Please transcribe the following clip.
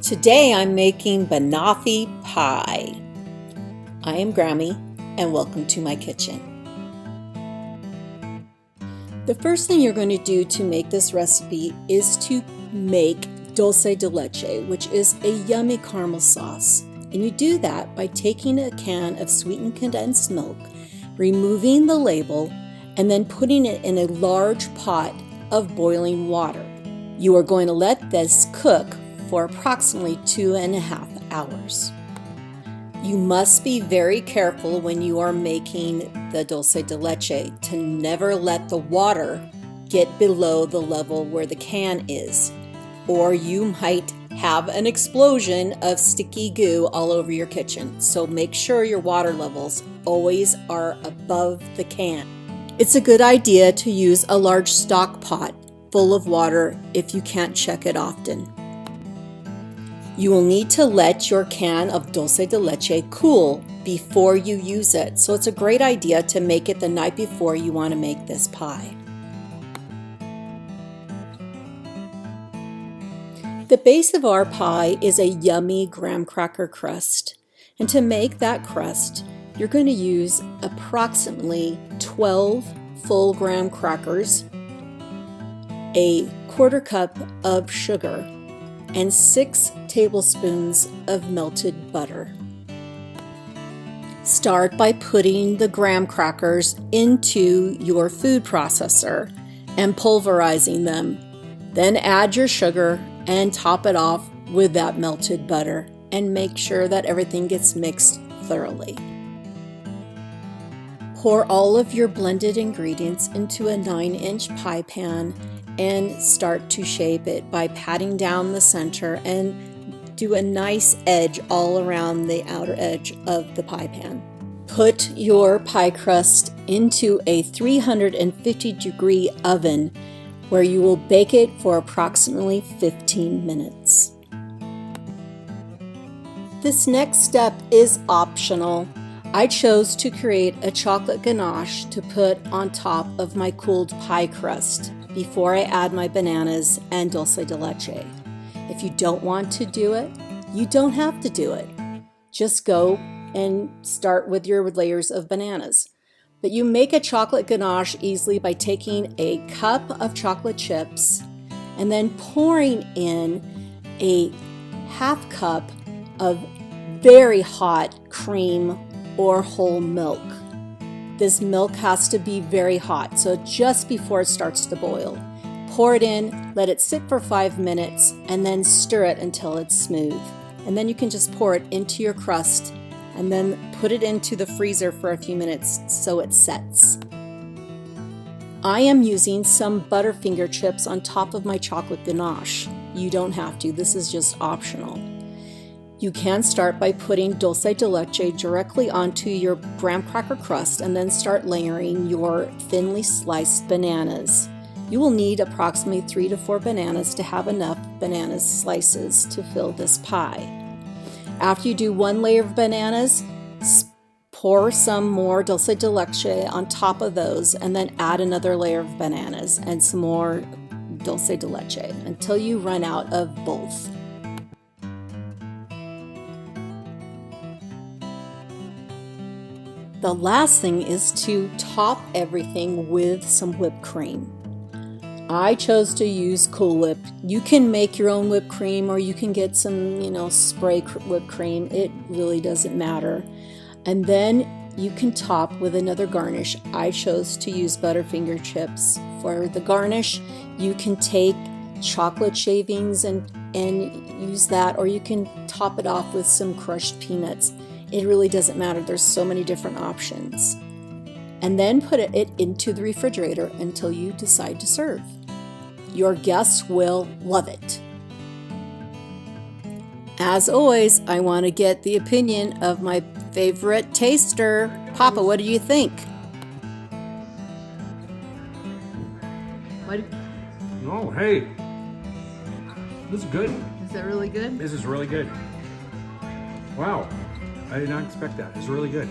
Today I'm making Banoffee Pie. I am Grammy and welcome to my kitchen. The first thing you're going to do to make this recipe is to make Dulce de Leche, which is a yummy caramel sauce. And you do that by taking a can of sweetened condensed milk, removing the label, and then putting it in a large pot of boiling water. You are going to let this cook for approximately 2.5 hours. You must be very careful when you are making the dulce de leche to never let the water get below the level where the can is, or you might have an explosion of sticky goo all over your kitchen. So make sure your water levels always are above the can. It's a good idea to use a large stock pot full of water if you can't check it often. You will need to let your can of dulce de leche cool before you use it, so it's a great idea to make it the night before you want to make this pie. The base of our pie is a yummy graham cracker crust, and to make that crust, you're going to use approximately 12 full graham crackers, a 1/4 cup of sugar, and 6 tablespoons of melted butter. Start by putting the graham crackers into your food processor and pulverizing them. Then add your sugar and top it off with that melted butter and make sure that everything gets mixed thoroughly. Pour all of your blended ingredients into a 9-inch pie pan and start to shape it by patting down the center and do a nice edge all around the outer edge of the pie pan. Put your pie crust into a 350-degree oven where you will bake it for approximately 15 minutes. This next step is optional. I chose to create a chocolate ganache to put on top of my cooled pie crust before I add my bananas and dulce de leche. If you don't want to do it, you don't have to do it. Just go and start with your layers of bananas. But you make a chocolate ganache easily by taking a cup of chocolate chips and then pouring in a 1/2 cup of very hot cream or whole milk. This milk has to be very hot, so just before it starts to boil. Pour it in, let it sit for 5 minutes, and then stir it until it's smooth. And then you can just pour it into your crust and then put it into the freezer for a few minutes so it sets. I am using some Butterfinger chips on top of my chocolate ganache. You don't have to, this is just optional. You can start by putting dulce de leche directly onto your graham cracker crust and then start layering your thinly sliced bananas. You will need approximately 3 to 4 bananas to have enough banana slices to fill this pie. After you do 1 layer of bananas, pour some more dulce de leche on top of those and then add another layer of bananas and some more dulce de leche until you run out of both. The last thing is to top everything with some whipped cream. I chose to use Cool Whip. You can make your own whipped cream or you can get some, spray whipped cream. It really doesn't matter. And then you can top with another garnish. I chose to use Butterfinger chips. For the garnish, you can take chocolate shavings and use that, or you can top it off with some crushed peanuts. It really doesn't matter. There's so many different options. And then put it into the refrigerator until you decide to serve. Your guests will love it. As always, I want to get the opinion of my favorite taster. Papa, what do you think? Oh, hey. This is good. Is that really good? This is really good. Wow. I did not expect that. It's really good.